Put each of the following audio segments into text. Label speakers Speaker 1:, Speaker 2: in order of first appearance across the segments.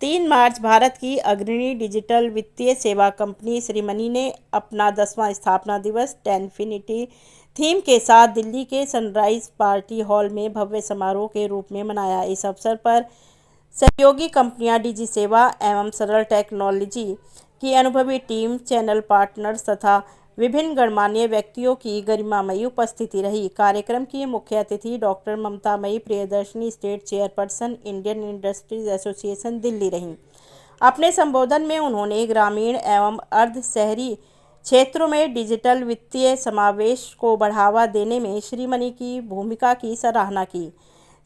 Speaker 1: 3 मार्च भारत की अग्रणी डिजिटल वित्तीय सेवा कंपनी श्री मनी ने अपना 10वां स्थापना दिवस टेनफिनिटी थीम के साथ दिल्ली के सनराइज पार्टी हॉल में भव्य समारोह के रूप में मनाया। इस अवसर पर सहयोगी कंपनियां डिजी सेवा एवं सरल टेक्नोलॉजी की अनुभवी टीम, चैनल पार्टनर्स तथा विभिन्न गणमान्य व्यक्तियों की गरिमामयी उपस्थिति रही। कार्यक्रम की मुख्य अतिथि doctor Mamtamayi Priyadarshini, state chairperson, Indian industries association Delhi रहीं। अपने संबोधन में उन्होंने ग्रामीण एवं अर्ध शहरी क्षेत्रों में डिजिटल वित्तीय समावेश को बढ़ावा देने में श्री मनी की भूमिका की सराहना की।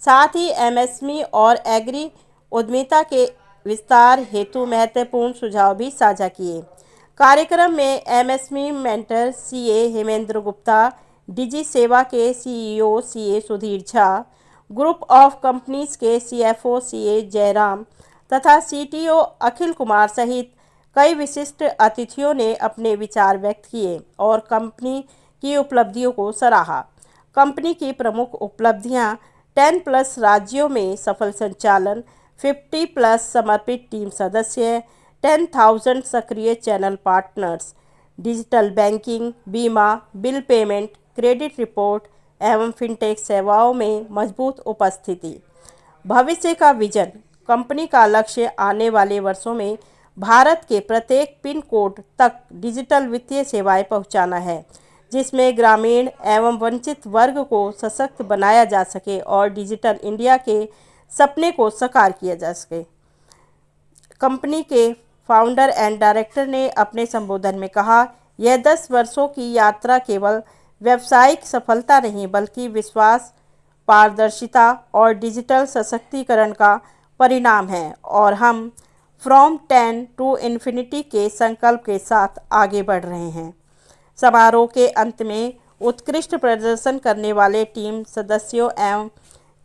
Speaker 1: साथ ही एमएसएमई और एग्री उद्यमिता के विस्तार हेतु महत्वपूर्ण सुझाव भी साझा किए। कार्यक्रम में MSME mentor CA Hemendra Gupta, Digi Seva के CEO CA Sudhir Jha, group of companies के सीएफओ सीए जयराम तथा सीटीओ अखिल कुमार सहित कई विशिष्ट अतिथियों ने अपने विचार व्यक्त किए और कंपनी की उपलब्धियों को सराहा। कंपनी की प्रमुख उपलब्धियां 10+ राज्यों में सफल संचालन, 50+ समर्पित टीम सदस्य, 10,000 सक्रिय चैनल पार्टनर्स, डिजिटल बैंकिंग, बीमा, बिल पेमेंट, क्रेडिट रिपोर्ट एवं फिनटेक सेवाओं में मजबूत उपस्थिति। भविष्य का विजन। कंपनी का लक्ष्य आने वाले वर्षों में भारत के प्रत्येक पिन कोड तक डिजिटल वित्तीय सेवाएं पहुंचाना है, जिसमें ग्रामीण एवं वंचित वर्ग को सशक्त बनाया जा सके और डिजिटल इंडिया के सपने को साकार किया जा सके। कंपनी के फाउंडर एंड डायरेक्टर ने अपने संबोधन में कहा, यह 10 वर्षों की यात्रा केवल व्यावसायिक सफलता नहीं बल्कि विश्वास, पारदर्शिता और डिजिटल सशक्तिकरण का परिणाम है और हम फ्रॉम 10 टू इन्फिनिटी के संकल्प के साथ आगे बढ़ रहे हैं। समारोह के अंत में उत्कृष्ट प्रदर्शन करने वाले टीम सदस्यों एवं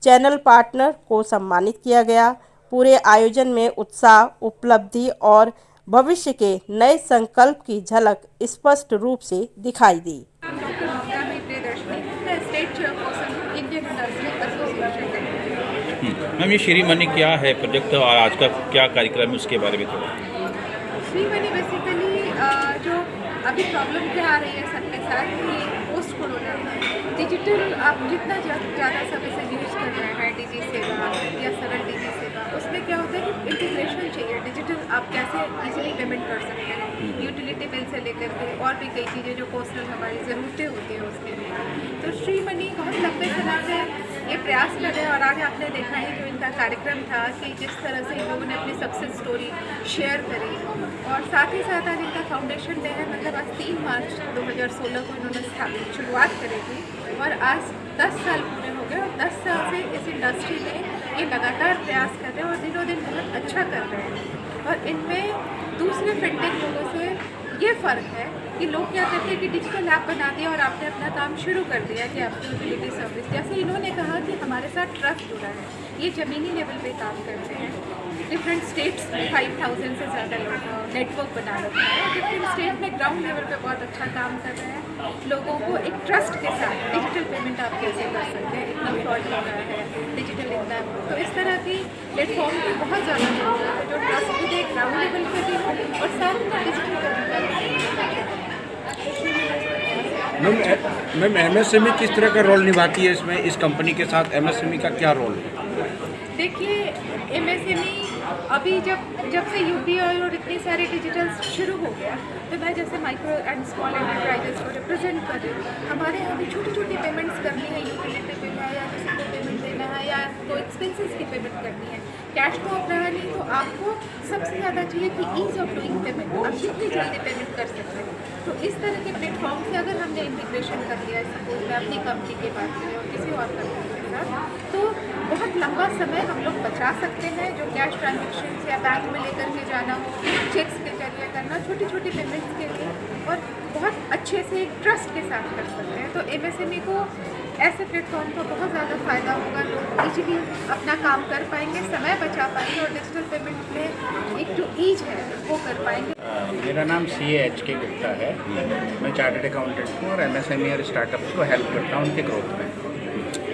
Speaker 1: चैनल पार्टनर को सम्मानित किया गया। पूरे आयोजन में उत्साह, उपलब्धि और भविष्य के नए संकल्प की झलक स्पष्ट रूप से दिखाई दी।
Speaker 2: डॉक्टर ममतामयी प्रियदर्शनी, मैं state chairperson Indian industries association.
Speaker 3: Ma'am, ये श्री मनी क्या है प्रोजेक्ट और आज का क्या कार्यक्रम है उसके बारे में थोड़ा।
Speaker 2: श्री मनी बेसिकली जो अभी प्रॉब्लम क्या आ रही है सबके साथ कि पोस्ट कोरोना डिजिटल आप जितना ज़्यादा सब इसे यूज़ कर रहे हैं, डिजी सेवा या सरल डिजी सेवा, उसमें क्या होता है कि इंटीग्रेशन चाहिए। डिजिटल आप कैसे इजीली पेमेंट कर सकते हैं, यूटिलिटी बिल से लेकर के और भी कई चीज़ें जो पर्सनल हमारी ज़रूरतें होती हैं उसके लिए। तो श्री मनी बहुत लंबे समय से ये प्रयास कर रहे हैं और आज आपने देखा है जो इनका कार्यक्रम था कि जिस तरह से इन लोगों ने अपनी सक्सेस स्टोरी शेयर करी और साथ ही साथ आज इनका फाउंडेशन डे है, मतलब आज 3 मार्च 2016 को इन्होंने शुरुआत करी थी और आज 10 साल पूरे हो गए और 10 साल से इस इंडस्ट्री में ये लगातार प्रयास कर रहे हैं और दिनों दिन बहुत अच्छा कर रहे हैं। और इनमें दूसरे फिनटेक लोगों से ये फ़र्क है कि लोग क्या करते हैं कि डिजिटल ऐप बना दिया और आपने अपना काम शुरू कर दिया कि आपकी यूटिलिटी सर्विस, जैसे इन्होंने कहा कि हमारे साथ ट्रस्ट जुड़ा है। ये ज़मीनी लेवल पे काम करते हैं, डिफरेंट स्टेट्स में 5,000 से ज़्यादा लोग नेटवर्क बना रखा है, डिफरेंट स्टेट में ग्राउंड लेवल पे बहुत अच्छा काम कर रहे हैं। लोगों को एक ट्रस्ट के साथ डिजिटल पेमेंट आप कैसे कर सकते हैं, इतना फ्रॉड हो रहा है डिजिटल इतना, तो इस तरह की प्लेटफॉर्म की बहुत ज़्यादा जरूरत है जो ट्रस्ट भी दे, ग्राउंड लेवल पे भी हो और साथ में डिजिटल पेमेंट।
Speaker 4: मैम एमएसएमई किस तरह का रोल निभाती है इसमें, इस कंपनी के साथ एमएसएमई का क्या रोल है?
Speaker 2: देखिए, एमएसएमई अभी जब से यूपीआई और इतने सारे डिजिटल शुरू हो गया तो मैं जैसे माइक्रो एंड स्मॉल एंटरप्राइजेस को रिप्रेजेंट कर रही हूँ। हमारे यहाँ भी छोटी छोटी पेमेंट्स करनी है, यूटिलिटी बिल है या किसी को पेमेंट देना है या कोई एक्सपेंसेस की पेमेंट करनी है, कैश तो आप रहा नहीं, तो आपको सबसे ज़्यादा चाहिए कि ईज़ ऑफ डूइंग पेमेंट, आप जितनी जल्दी पेमेंट कर सकते हैं। तो इस तरह के प्लेटफॉर्म से अगर हमने इंटीग्रेशन कर लिया है, सपोज मैं अपनी कंपनी की बात करें और किसी और कंपनी के साथ, तो बहुत लंबा समय हम लोग बचा सकते हैं जो कैश ट्रांजेक्शन या बैंक में लेकर के जाना हो, चेक्स के जरिए करना, छोटी छोटी पेमेंट्स के लिए, और बहुत अच्छे से ट्रस्ट के साथ कर सकते हैं। तो एमएसएमई को ऐसे प्लेटफॉर्म का बहुत ज़्यादा फ़ायदा होगा, लोग इजीली अपना काम कर पाएंगे, समय बचा पाएंगे और डिजिटल पेमेंट में एक जो ईज है वो कर पाएंगे।
Speaker 5: मेरा नाम CAHK गुप्ता है। मैं चार्टर्ड अकाउंटेंट हूँ और एमएसएमई और स्टार्टअप्स को हेल्प करता हूँ उनके ग्रोथ में।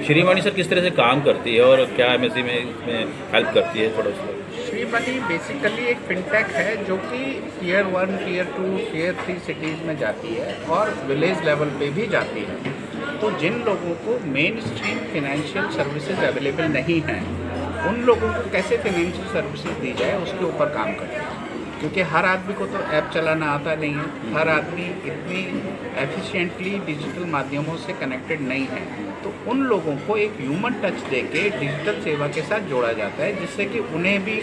Speaker 3: श्री मनी सर किस तरह से काम करती है और क्या एमएसएमई में हेल्प करती है, थोड़ा सा?
Speaker 5: श्री मनी बेसिकली एक फिनटेक है जो कि टियर 1, टियर 2, टियर 3 सिटीज़ में जाती है और विलेज लेवल पे भी जाती है। तो जिन लोगों को main stream financial services available नहीं हैं, उन लोगों को कैसे फिनेंशियल सर्विसेज दी जाए उसके ऊपर काम करते हैं। क्योंकि हर आदमी को तो ऐप चलाना आता नहीं है, हर आदमी इतनी एफिशिएंटली डिजिटल माध्यमों से कनेक्टेड नहीं है। तो उन लोगों को एक ह्यूमन टच देके डिजिटल सेवा के साथ जोड़ा जाता है, जिससे कि उन्हें भी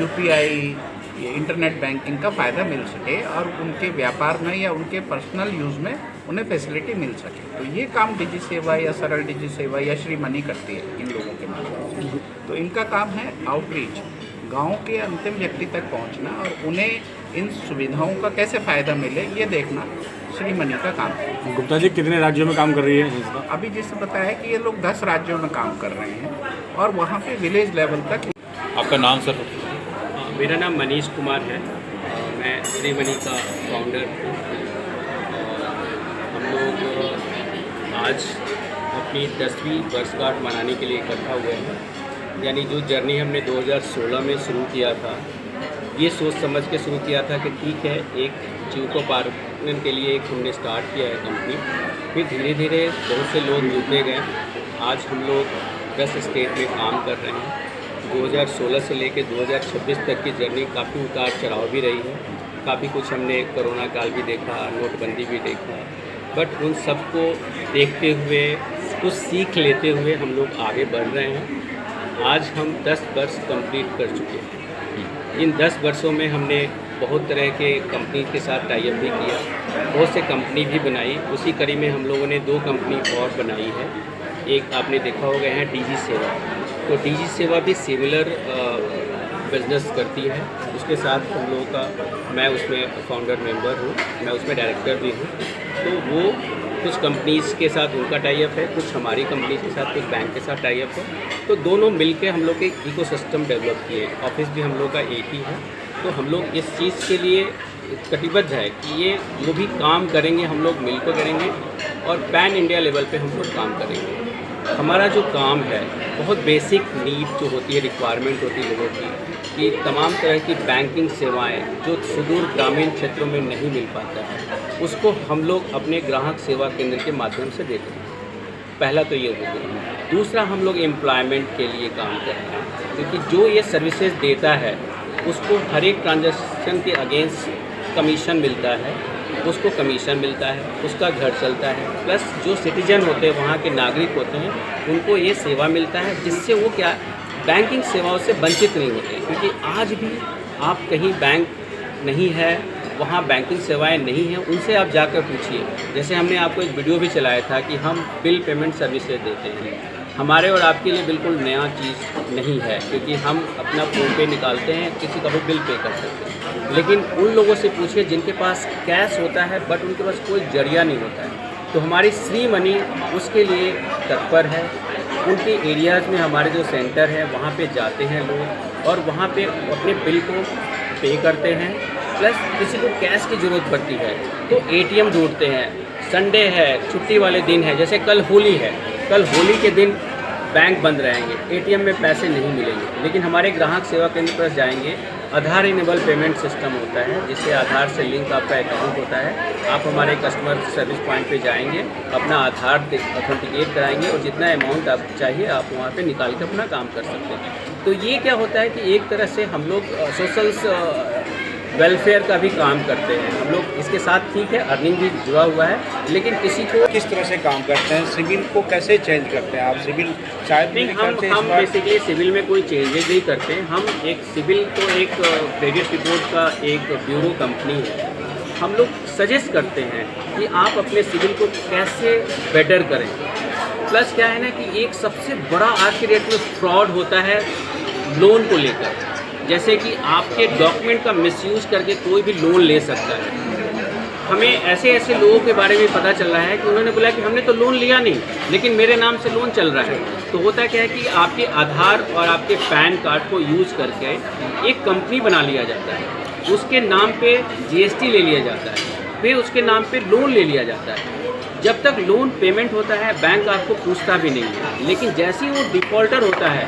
Speaker 5: यूपीआई, इंटरनेट बैंकिंग का फ़ायदा मिल सके और उनके व्यापार में या उनके पर्सनल यूज़ में उन्हें फैसिलिटी मिल सके। तो ये काम डिजि सेवा या सरल डिजि सेवा या श्री मनी करती है इन लोगों के माध्यम से। तो इनका काम है आउटरीच, गांव के अंतिम व्यक्ति तक पहुंचना और उन्हें इन सुविधाओं का कैसे फ़ायदा मिले ये देखना श्री मनी का काम है।
Speaker 4: गुप्ता जी कितने राज्यों में काम कर रही है संस्था?
Speaker 5: अभी जैसे बताया कि ये लोग 10 राज्यों में काम कर रहे हैं और वहाँ पे विलेज लेवल तक।
Speaker 3: आपका नाम सर?
Speaker 6: मेरा नाम मनीष कुमार है। मैं श्री मनी का फाउंडर हूँ। हम लोग आज अपनी 10वीं वर्षगांठ मनाने के लिए इकट्ठा हुए हैं। यानी जो जर्नी हमने 2016 में शुरू किया था, ये सोच समझ के शुरू किया था कि ठीक है, एक जीव को पालने के लिए एक हमने स्टार्ट किया है कंपनी। फिर धीरे धीरे बहुत से लोग जुड़ते गए। आज हम लोग 10 स्टेट में काम कर रहे हैं। 2016 से लेकर 2026 तक की जर्नी काफ़ी उतार चढ़ाव भी रही है। काफ़ी कुछ हमने कोरोना काल भी देखा, नोटबंदी भी देखा, बट उन सबको देखते हुए, कुछ सीख लेते हुए हम लोग आगे बढ़ रहे हैं। आज हम 10 वर्ष कंप्लीट कर चुके हैं। इन 10 वर्षों में हमने बहुत तरह के कंपनी के साथ टाई अप भी किया, बहुत से कंपनी भी बनाई। उसी कड़ी में हम लोगों ने 2 कंपनी और बनाई है। एक आपने देखा होगा है डीजी सेवा। तो डीजी सेवा भी सिमिलर बिजनेस करती है। उसके साथ हम लोगों का, मैं उसमें फाउंडर मेंबर हूँ, मैं उसमें डायरेक्टर भी हूँ। तो वो कुछ कंपनीज़ के साथ उनका टाई अप है, कुछ हमारी कंपनी के साथ, कुछ बैंक के साथ टाई अप है। तो दोनों मिलके हम लोग एक इकोसिस्टम डेवलप किए। ऑफिस भी हम लोग का एक ही है। तो हम लोग इस चीज़ के लिए कटिबद्ध है कि ये जो भी काम करेंगे हम लोग मिलकर करेंगे और पैन इंडिया लेवल पे हम लोग काम करेंगे। हमारा जो काम है बहुत बेसिक नीड जो होती है, रिक्वायरमेंट होती है लोगों की, कि तमाम तरह की बैंकिंग सेवाएं जो सुदूर ग्रामीण क्षेत्रों में नहीं मिल पाता है, उसको हम लोग अपने ग्राहक सेवा केंद्र के माध्यम से देते हैं। पहला तो ये हो गया। दूसरा, हम लोग एम्प्लॉयमेंट के लिए काम कर रहे हैं, क्योंकि जो ये सर्विसेज देता है उसको हर एक ट्रांजैक्शन के अगेंस्ट कमीशन मिलता है, उसको कमीशन मिलता है, उसका घर चलता है। प्लस जो सिटीजन होते हैं, वहाँ के नागरिक होते हैं, उनको ये सेवा मिलता है, जिससे वो क्या बैंकिंग सेवाओं से वंचित नहीं होते। क्योंकि आज भी आप कहीं बैंक नहीं है, वहाँ बैंकिंग सेवाएं नहीं हैं, उनसे आप जाकर पूछिए। जैसे हमने आपको एक वीडियो भी चलाया था कि हम बिल पेमेंट सर्विसेज देते हैं। हमारे और आपके लिए बिल्कुल नया चीज़ नहीं है, क्योंकि हम अपना फ़ोन पे निकालते हैं, किसी का भी बिल पे कर सकते हैं। लेकिन उन लोगों से पूछिए जिनके पास कैश होता है बट उनके पास कोई जरिया नहीं होता है। तो हमारी श्री मनी उसके लिए तत्पर है। उनके एरियाज़ में हमारे जो सेंटर है वहाँ पे जाते हैं लोग और वहाँ पे अपने बिल को पे करते हैं। प्लस किसी को कैश की ज़रूरत पड़ती है तो एटीएम ढूंढते हैं। संडे है, छुट्टी वाले दिन है, जैसे कल होली है, कल होली के दिन बैंक बंद रहेंगे, एटीएम में पैसे नहीं मिलेंगे। लेकिन हमारे ग्राहक सेवा केंद्र पर जाएंगे, आधार इनेबल पेमेंट सिस्टम होता है, जिससे आधार से लिंक आपका अकाउंट होता है। आप हमारे कस्टमर सर्विस पॉइंट पे जाएंगे, अपना आधार ऑथेंटिकेट कराएंगे और जितना अमाउंट आप चाहिए आप वहाँ पे निकाल के अपना काम कर सकते हैं। तो ये क्या होता है कि एक तरह से हम लोग सोशल वेलफेयर का भी काम करते हैं। हम लोग इसके साथ ठीक है अर्निंग भी जुड़ा हुआ है, लेकिन किसी को
Speaker 4: किस तरह से काम करते हैं, सिविल को कैसे चेंज करते हैं आप? सिविल शायद
Speaker 6: नहीं, हम बेसिकली सिविल में कोई चेंजेस नहीं करते। हम एक सिविल तो एक क्रेडिट रिपोर्ट का एक ब्यूरो कंपनी है। हम लोग सजेस्ट करते हैं कि आप अपने सिविल को कैसे बेटर करें। प्लस क्या है ना कि एक सबसे बड़ा आज के डेट में फ्रॉड होता है लोन को लेकर। जैसे कि आपके डॉक्यूमेंट का मिसयूज़ करके कोई भी लोन ले सकता है। हमें ऐसे ऐसे लोगों के बारे में पता चल रहा है कि उन्होंने बोला कि हमने तो लोन लिया नहीं, लेकिन मेरे नाम से लोन चल रहा है। तो होता क्या है कि आपके आधार और आपके पैन कार्ड को यूज़ करके एक कंपनी बना लिया जाता है, उसके नाम पे जीएसटी ले लिया जाता है, फिर उसके नाम पे लोन ले लिया जाता है। जब तक लोन पेमेंट होता है बैंक आपको पूछता भी नहीं है, लेकिन जैसे ही वो डिफ़ॉल्टर होता है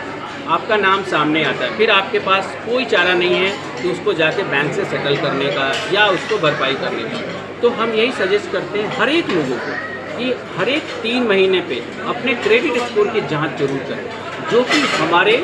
Speaker 6: आपका नाम सामने आता है, फिर आपके पास कोई चारा नहीं है कि उसको जाके बैंक से सेटल करने का या उसको भरपाई करने का। तो हम यही सजेस्ट करते हैं हर एक लोगों को कि हर एक 3 महीने पे अपने क्रेडिट स्कोर की जांच जरूर करें, जो कि हमारे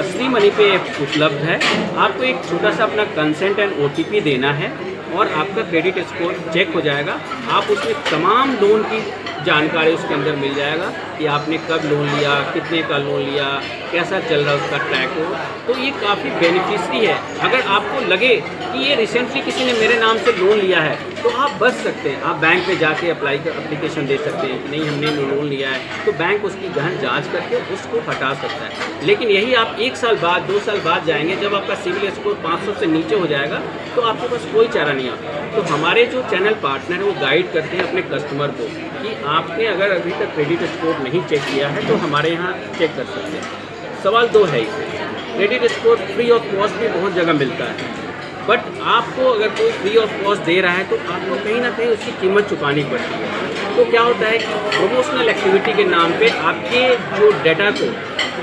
Speaker 6: श्री मनी पे उपलब्ध है। आपको एक छोटा सा अपना कंसेंट एंड OTP देना है और आपका क्रेडिट स्कोर चेक हो जाएगा। आप उसमें तमाम लोन की जानकारी उसके अंदर मिल जाएगा कि आपने कब लोन लिया, कितने का लोन लिया, कैसा चल रहा है उसका ट्रैक हो। तो ये काफ़ी बेनिफिशियरी है। अगर आपको लगे कि ये रिसेंटली किसी ने मेरे नाम से लोन लिया है तो आप बच सकते हैं। आप बैंक पे जाके एप्लीकेशन दे सकते हैं कि नहीं हमने लोन लिया है, तो बैंक उसकी गहन जांच करके उसको हटा सकता है। लेकिन यही आप 1 साल बाद 2 साल बाद जाएंगे, जब आपका सिविल स्कोर 500 से नीचे हो जाएगा तो आपके पास कोई चारा नहीं आता। तो हमारे जो चैनल पार्टनर हैं वो गाइड करते हैं अपने कस्टमर को कि आपने अगर अभी तक क्रेडिट स्कोर नहीं चेक किया है तो हमारे यहाँ चेक कर सकते हैं। सवाल 2 है इसमें, credit score free of cost भी बहुत जगह मिलता है, बट आपको अगर कोई फ्री ऑफ कॉस्ट दे रहा है तो आपको कहीं ना कहीं उसकी कीमत चुकानी पड़ती है। तो क्या होता है कि प्रमोशनल एक्टिविटी के नाम पे आपके जो डाटा को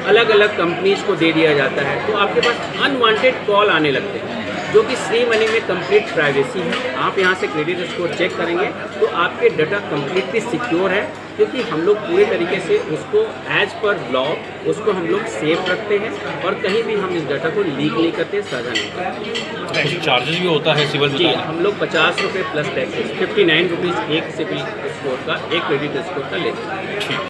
Speaker 6: अलग अलग कंपनीज को दे दिया जाता है, तो आपके पास अनवांटेड कॉल आने लगते हैं, जो कि श्री मनी में कंप्लीट प्राइवेसी है। आप यहाँ से क्रेडिट स्कोर चेक करेंगे तो आपके डाटा कंप्लीटली सिक्योर है, क्योंकि हम लोग पूरे तरीके से उसको एज पर लॉ उसको हम लोग सेफ रखते हैं और कहीं भी हम इस डाटा को लीक नहीं करते, साझा नहीं करते।
Speaker 3: कुछ चार्जेस भी होता है सिविल
Speaker 6: जी, हम लोग 50 रुपये प्लस टैक्सेस 59 रुपीज़ एक सिविल स्कोर का, एक क्रेडिट स्कोर का लेते हैं।